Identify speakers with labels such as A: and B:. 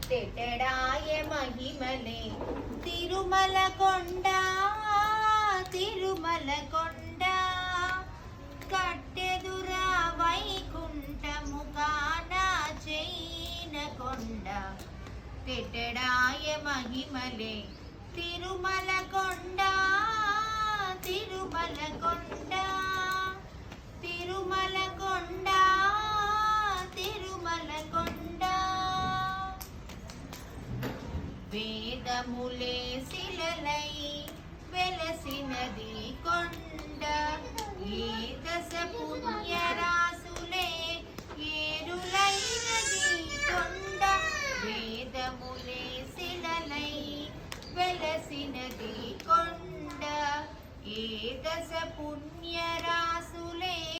A: తెటడాయ మహిమలే తిరుమల కొండ తిరుమల కొండ కట్టెదురా వైకుంఠము కానా చైన కొండ తెటడాయ మహిమలే తిరుమల కొండ తిరుమల కొండ తిరుమల కొండ తిరుమల కొండ వేదములే శిలలై వెలసినది కొండ